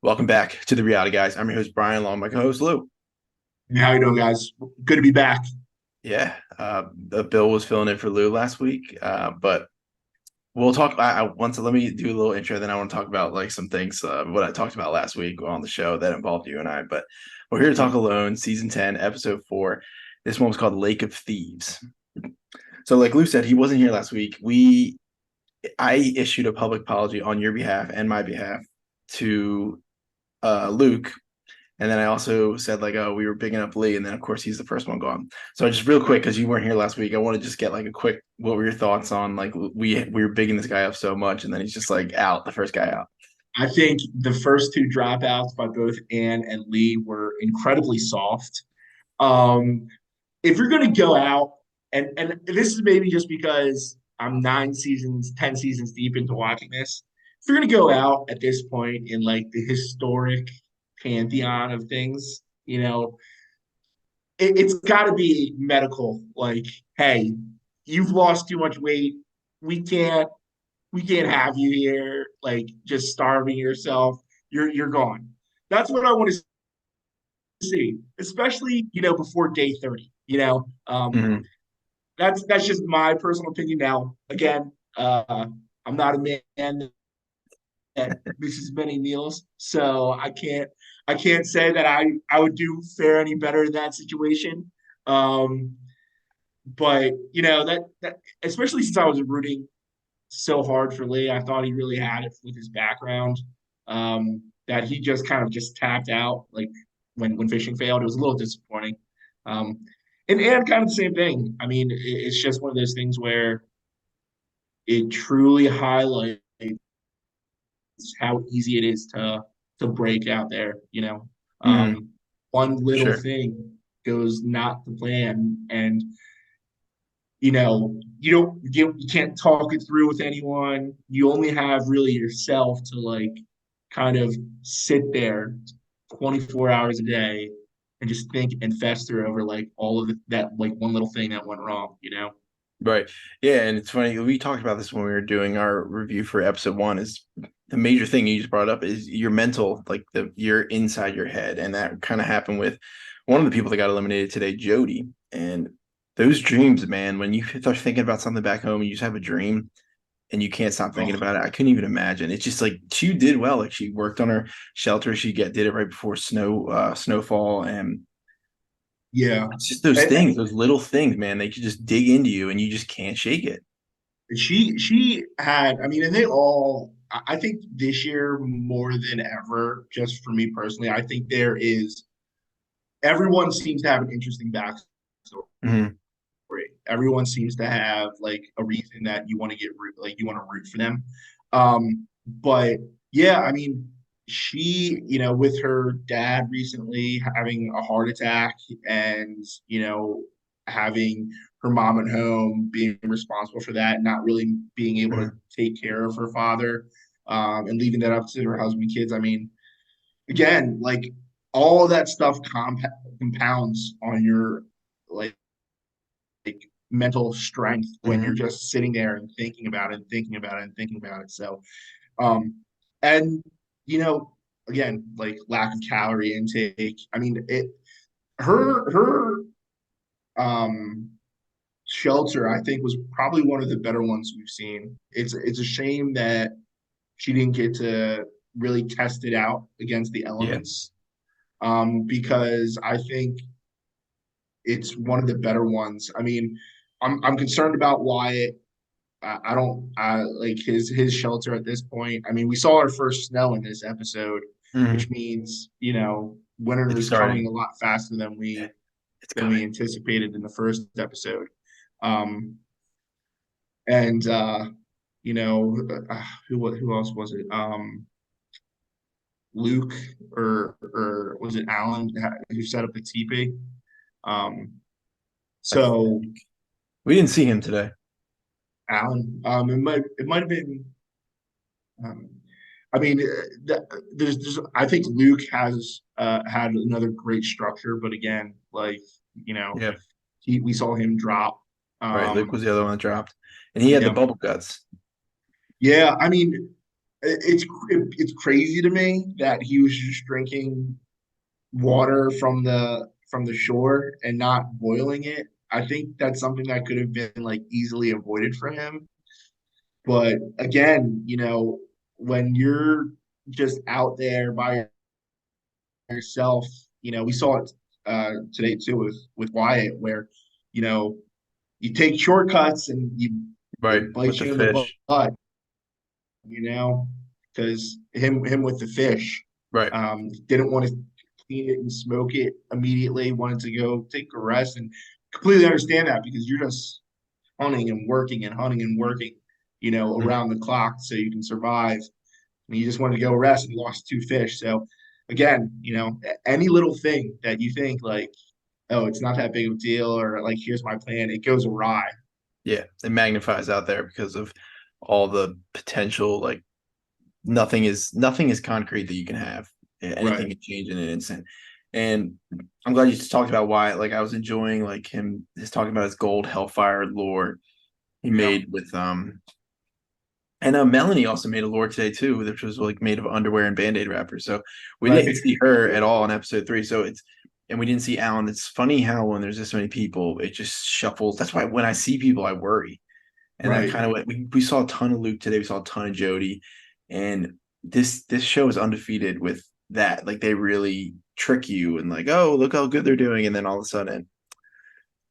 Welcome back to the Reality Guys. I'm your host Brian, along with my co-host Lou. How you doing, guys? Good to be back. Yeah, the Bill was filling in for Lou last week, but we'll talk. Let me do a little intro, then I want to talk about like some things what I talked about last week on the show that involved you and I. But we're here to talk alone, season 10, episode 4. This one was called Lake of Thieves. So, like Lou said, he wasn't here last week. I issued a public apology on your behalf and my behalf to Luke. And then I also said like, oh, we were bigging up Lee, and then of course he's the first one gone. So just real quick, because you weren't here last week, I want to just get like a quick. What were your thoughts on like we were bigging this guy up so much, and then he's just like out, the first guy out. I think the first two dropouts by both Ann and Lee were incredibly soft. Um, if you're going to go out, and this is maybe just because I'm 9 seasons, 10 seasons deep into watching this. If you're going to go out at this point in like the historic pantheon of things, it's got to be medical. Like, hey, you've lost too much weight. We can't we can't have you here like just starving yourself. You're gone. That's what I want to see, especially before day 30. Mhm. That's just my personal opinion. Now, again, I'm not a man that misses many meals, so I can't say that I would do fare any better in that situation. Um, but that especially since I was rooting so hard for Lee. I thought he really had it with his background. That he just kind of just tapped out like when fishing failed. It was a little disappointing. Um, and kind of the same thing. I mean, it's just one of those things where it truly highlights how easy it is to break out there. Mhm. One little Sure. thing goes not to plan, and you can't talk it through with anyone. You only have really yourself to like kind of sit there 24 hours a day and just think and fester over like all of that like one little thing that went wrong. Right. Yeah, and it's funny. We talked about this when we were doing our review for episode 1. Is the major thing you just brought up is your mental, like you're inside your head, and that kind of happened with one of the people that got eliminated today, Jody. And those dreams, man, when you start thinking about something back home, and you just have a dream, and you can't stop thinking Oh, about it. I couldn't even imagine. It's just like she did well. Like she worked on her shelter. She did it right before snowfall, and yeah. it's just those And things, those little things, man. They could just dig into you, and you just can't shake it. she had, I mean, and they all, I think this year more than ever, just for me personally, I think there is everyone seems to have an interesting backstory. Hmm. Everyone seems to have like a reason that you want to like you want to root for them. But yeah, I mean, she, with her dad recently having a heart attack and, having her mom at home being responsible for that, not really being able to Hmm. take care of her father, and leaving that up to her husband and kids. I mean, again, like all of that stuff compounds on your like mental strength when you're Hmm. just sitting there and thinking about it and thinking about it and thinking about it. So, um, and you know, again, like lack of calorie intake. I mean, her um shelter, I think, was probably one of the better ones we've seen. It's a shame that she didn't get to really test it out against the Yeah. elements. Because I think it's one of the better ones. I mean, I'm concerned about Wyatt. I don't I like his shelter at this point. I mean, we saw our first snow in this episode, which Hmm. means winter It's is coming starting. a lot faster than Yeah, we it's than we coming. anticipated in the first episode. Um, and who else was it? Luke or was it Alan who set up the teepee? Um, I think so we didn't see him today. Alan, it might have been. Um, I mean, I think Luke has had another great structure, but again, like you know, Yeah. we saw him drop. Right. Luke Um, was the other one that dropped, and he had the yeah, bubble guts. yeah. I mean, it's crazy to me that he was just drinking water from the shore and not boiling it. I think that's something that could have been like easily avoided for him. But again, when you're just out there by yourself, we saw it today too with Wyatt, where you know you take shortcuts and Right. it With bites the you in the fish. butt, because him with the fish, Right. didn't want to clean it and smoke it immediately. Wanted to go take a rest, and completely understand that because you're just hunting and working, Mhm. around the clock so you can survive. And you just wanted to go rest and you lost two fish. So again, any little thing that you think like, oh, it's not that big of a deal, or like, here's my plan, it goes awry. Yeah. It magnifies out there because of all the potential. Like nothing is concrete that you can have. Anything Right. can change in an instant. And I'm glad you just talked about why. Like I was enjoying like him just talking about his gold hellfire lore he Yeah. made with and Melanie also made a lore today too, which was like made of underwear and band-aid wrappers. So we Right. didn't see her at all in episode 3. So it's and we didn't see Alan. It's funny how when there's this many people, it just shuffles. That's why when I see people, I worry. And that Right. kind of went. We saw a ton of Luke today. We saw a ton of Jody, and this show is undefeated with that. Like they really trick you and like, oh, look how good they're doing, and then all of a sudden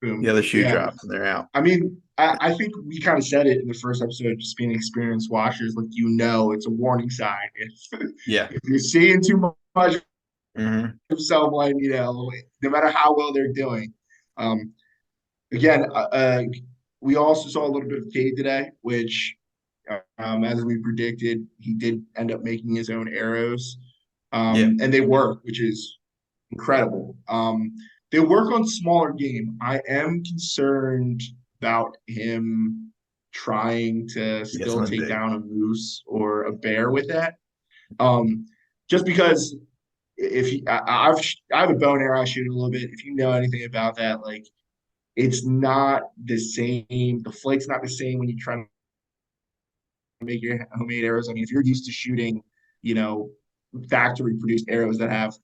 the Boom. other shoe Yeah. drops and they're out. I mean, I think we kind of said it in the first episode, just being experienced watchers, like, it's a warning sign. Yeah. If you're seeing too much Hmm. of someone, no matter how well they're doing. Um, again, we also saw a little bit of Cade today, which, as we predicted, he did end up making his own arrows, Yeah. and they work, which is incredible. They work on smaller game. I am concerned about him trying to Yeah. still Something take big. down a moose or a bear with that. Um, just because if he, I have a bow and arrow I shoot a little bit. If you know anything about that, like it's not the same. The flight's not the same when you try to make your homemade arrows. I mean, if you're used to shooting, you know, factory produced arrows that have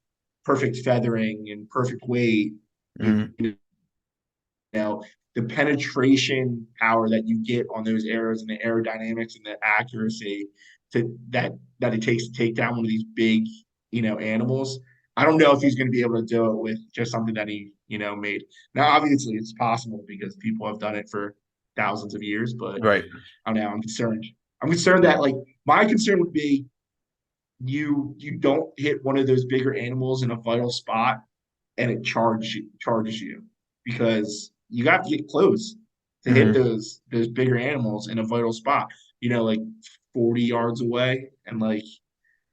perfect feathering and perfect weight, Hmm. you know, the penetration power that you get on those arrows and the aerodynamics and the accuracy that it takes to take down one of these big, animals. I don't know if he's going to be able to do it with just something that he, made. Now, obviously, it's possible because people have done it for thousands of years, but Right. I don't know. I'm concerned. I'm concerned Yeah. that like my concern would be you don't hit one of those bigger animals in a vital spot and it charges you because you got to get close to hit Hmm. those bigger animals in a vital spot. Like 40 yards away, and like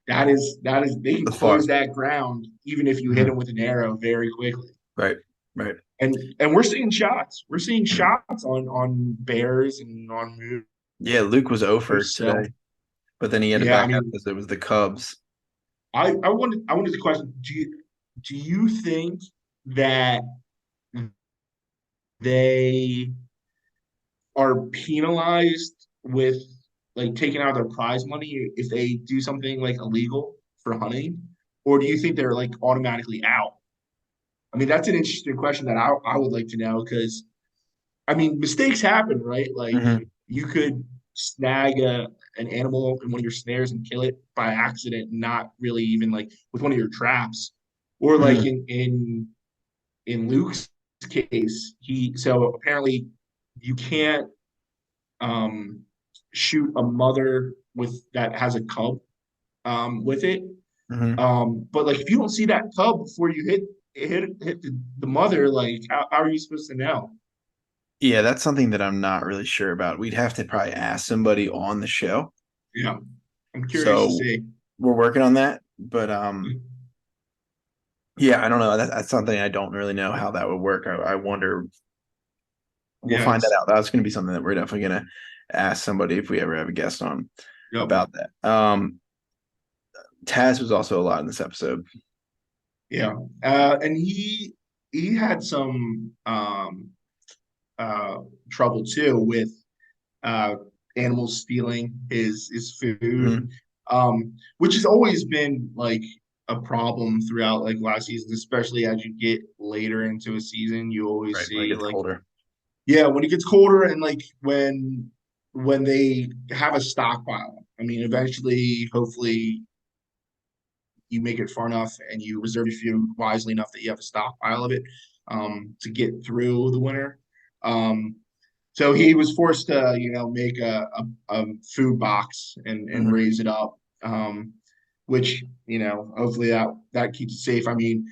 that is they can That's close far. that ground even if you hit them Hmm. with an arrow very quickly. Right. Right. And we're seeing shots. We're seeing shots on bears and on Yeah. Luke was over moose. So today, but then he had to yeah, I back out mean, because it was the Cubs. I wanted the question. Do you think that they are penalized with like taking out their prize money if they do something like illegal for hunting, or do you think they're like automatically out? I mean, that's an interesting question that I would like to know because I mean, mistakes happen, right? Like Hmm. you could snag an animal in one of your snares and kill it by accident, not really even like with one of your traps, or like Hmm. in Luke's case, so apparently you can't um, shoot a mother with that has a cub with it. Hmm. But like if you don't see that cub before you hit the mother, like how are you supposed to know? Yeah, that's something that I'm not really sure about. We'd have to probably ask somebody on the show. Yeah, I'm curious to So see. we're working on that. But yeah, I don't know. That's something I don't really know how that would work. I wonder. We'll Yeah, find that out. That's going to be something that we're definitely going to ask somebody if we ever have a guest on yep, about that. Taz was also a lot in this episode. yeah, and he had some uh, trouble too with uh, animals stealing his food. Mhm. which has always been like a problem throughout like last season, especially as you get later into a season. You always Right. When it see gets like, colder. yeah, when it gets colder and like when they have a stockpile. I mean, eventually, hopefully, you make it far enough and you reserve your food wisely enough that you have a stockpile of it to get through the winter. Um, so he was forced to, make a food box and Hmm. raise it up, which, hopefully that keeps it safe. I mean,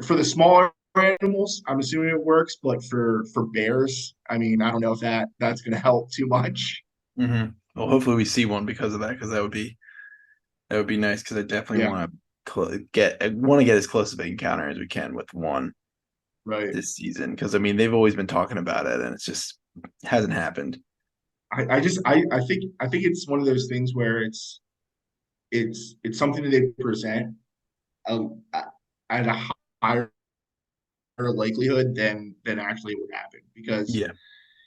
for the smaller animals, I'm assuming it works, but for bears, I mean, I don't know if that's going to help too much. Hmm. Well, hopefully we see one because of that, because that would be nice. Because I definitely Yeah, want to get as close to big encounter as we can with one right. this season. Because I mean, they've always been talking about it, and it's just hasn't happened. I think it's one of those things where it's something that they present uh, at a higher likelihood than actually would happen because Yeah.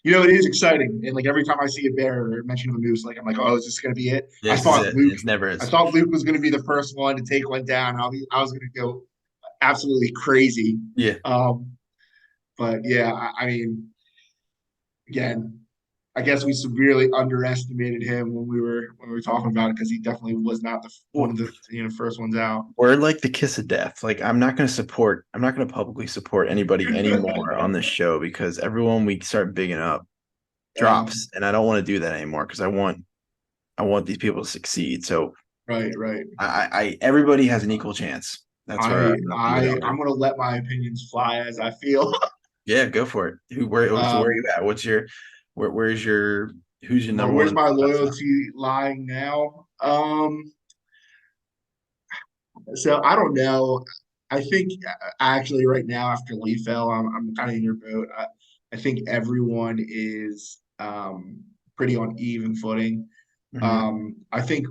it is exciting and like every time I see a bear or mention of a moose, like I'm like, oh, is this gonna be it? This is it. It's never I is. thought Luke was gonna be the first one to take one down. I was gonna go absolutely crazy. Yeah. Um, but yeah, I mean, again, I guess we severely underestimated him when we were talking about it because he definitely was not one Well, of the first ones out. we're like the kiss of death. Like I'm not going to publicly support anybody anymore on this show because everyone we start bigging up Yeah, drops, and I don't want to do that anymore because I want these people to succeed. So right, right. everybody has an equal chance. That's where I'm gonna leave it out I'm there. gonna let my opinions fly as I feel. Yeah, go for it. So where are you Um, at? Where's your who's your number one where's in my the contest now? loyalty lying now? So I don't know. I think actually right now after Lee fell, I'm kind of in your boat. I think everyone is pretty on even footing. Hmm. I think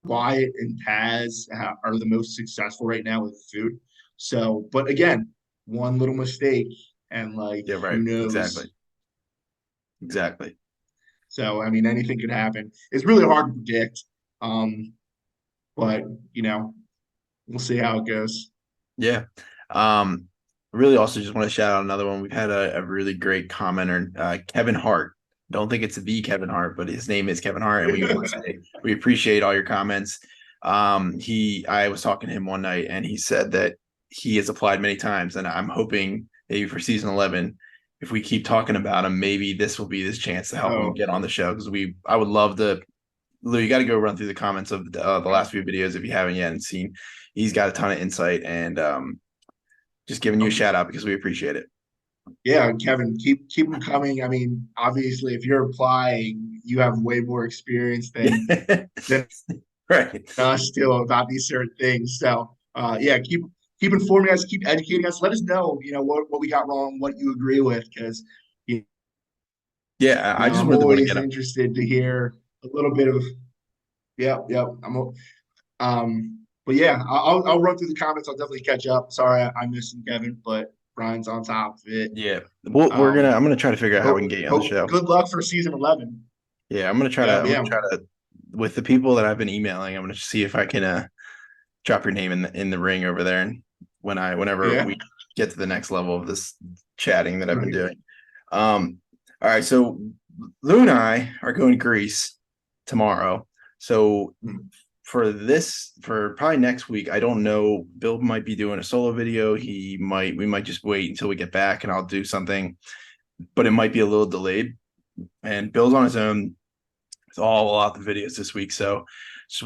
Wyatt and Taz are the most successful right now with food. So, but again, one little mistake and like Yeah, who right. Exactly. knows? Exactly. So, I mean, anything could happen. It's really hard to predict. Um, but we'll see how it goes. Yeah. Um, really also just want to shout out another one. We've had a really great commenter, Kevin Hart. Don't think it's the Kevin Hart, but his name is Kevin Hart, and we want to say we appreciate all your comments. I was talking to him one night, and he said that he has applied many times, and I'm hoping maybe for season 11, if we keep talking about him, maybe this will be this chance to help him Oh, get on the show because I would love to. Lou, you got to go run through the comments of the last few videos if you haven't yet and seen. He's got a ton of insight, and just giving you a um, shout out because we appreciate it. yeah, Kevin, keep them coming. I mean, obviously, if you're applying, you have way more experience than Right. us still about these certain things. So, yeah, keep informing us, keep educating us. Let us know, what we got wrong, what you agree with, because you Yeah, I just I'm really want to always get him. interested to hear a little bit of. Yep, yep. But yeah, I'll run through the comments. I'll definitely catch up. Sorry, I missed Kevin, but Brian's on top of it. Yeah, I'm gonna try to figure out how we can get you on the Hope show. good luck for season 11. Yeah, Yeah, I'm gonna yeah, try to with the people that I've been emailing. I'm gonna see if I can drop your name in the ring over there, and whenever yeah. we get to the next level of this chatting that I've been Right. doing. All right, so Lou and I are going to Greece tomorrow. So for probably next week, I don't know. Bill might be doing a solo video. We might just wait until we get back and I'll do something, but it might be a little delayed. And Bill's on his own. It's all about the videos this week. So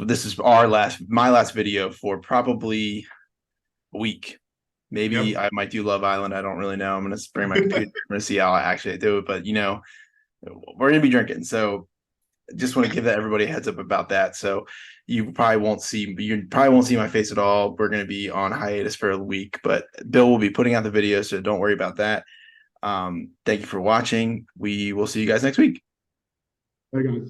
this is my last video for probably a week. Maybe Yep. I might do Love Island. I don't really know. I'm gonna bring my computer. I'm gonna see how I actually do it. But we're gonna be drinking. So just want to give that everybody a heads up about that. So you probably won't see my face at all. We're going to be on hiatus for a week, but Bill will be putting out the video, so don't worry about that. Thank you for watching. We will see you guys next week. There you go.